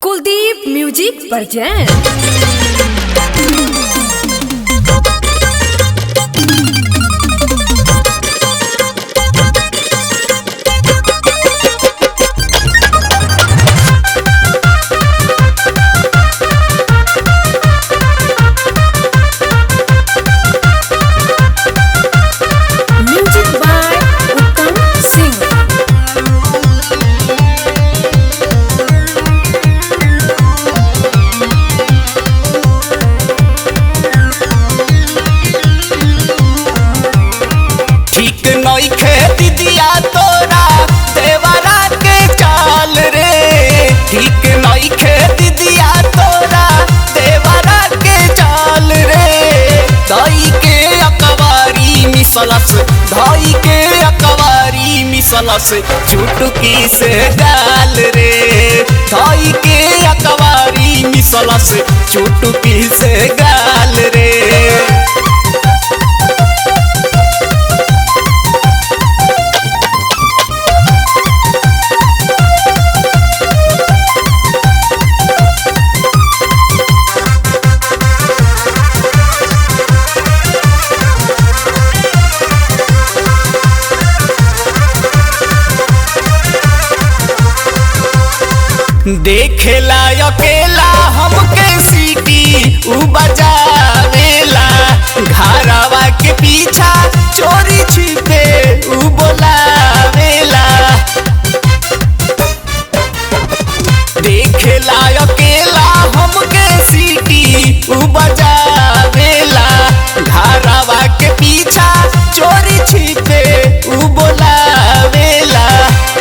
Kuldeep music present. धाई के अकवारी मिसलस चुटकी से गाल रे। धाई के अकवारी मिसलस चुटकी से गाल रे। देखेला अकेला हमके सीटी उ बजावेला। घरवा के पीछा चोरी छिपे उ बोलावेला। देखेला अकेला हमके सीटी उ बजावेला। घरवा के पीछा चोरी छिपे उ बोलावेला।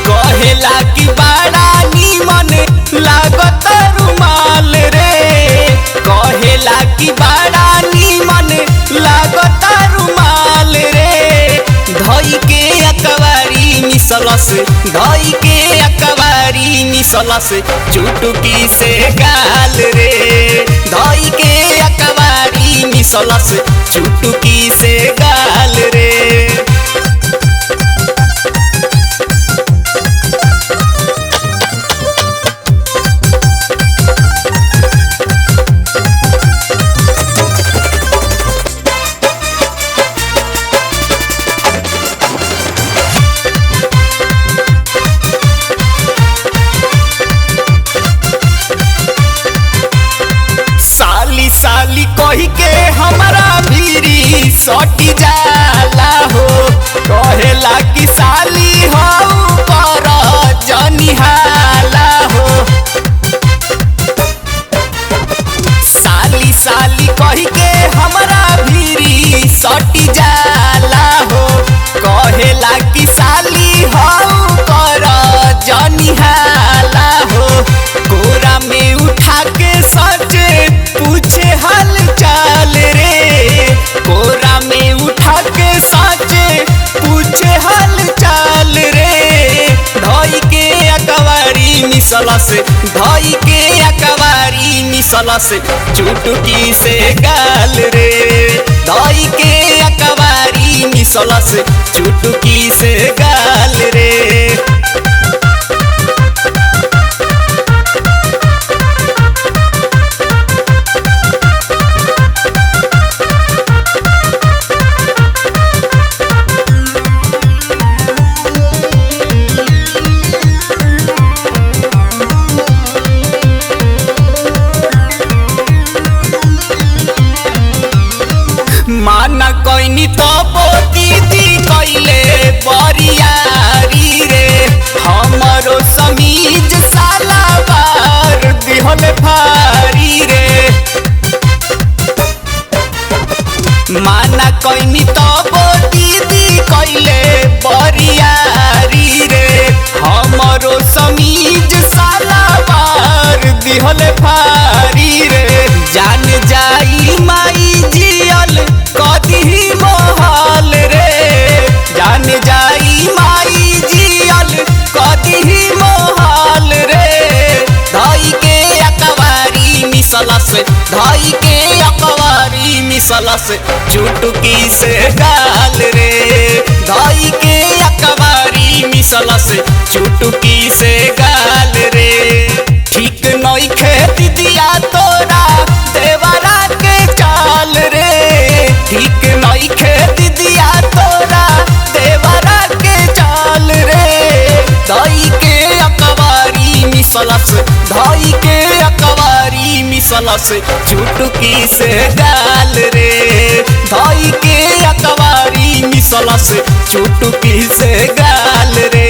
कहेला कि बड़ा नीमन लागत रुमाल रे। कहेला कि बड़ा नीमन लागत रुमाल रे। धई के अकवारी मिसलस धई के अकवारी मिसलस चुटकी से गाल रे। धई के अकवारी मिसलस चुटकी से गाल रे। साली कही के हमारा भीरी सटी जाला हो। कहेला कि साली हो पर जनिहाला हो। साली साली कही के हमारा भीरी सटी जाला हो। कहेला कि साली हो पर जनिहाला हो। कोरा में उठा के सच पूछे हाल चाल रे। कोरा में उठा के साचे पूछे हाल चाल रे। धई के अकवारी मिसलस धई के अकवारी मिसलस चुटकी से गाल रे। धई के अकवारी मिसलस चुटकी से गाल रे। माना कोइनी तो दीदी कैले बरियारी रे। हमरो समीज सालावार दिहल भारी रे। माना कोइनी तो दीदी कैले बरियारी रे। हमरो समीज सालावार दिहल भारी रे। जान जाई माई जियल कदी मोहल रे। जान जाई माई जियल कदी मोहल रे। धई के अकवारी मिसलस धई के अकवारी मिसलस चुटकी से गाल रे। धई के अकवारी मिसलस चुटकी से गाल रे। ठीक नई मिसलस धई के अकवारी मिसलस चुटकी से गाल रे धई के अकवारी मिसलस चुटकी से गाल रे।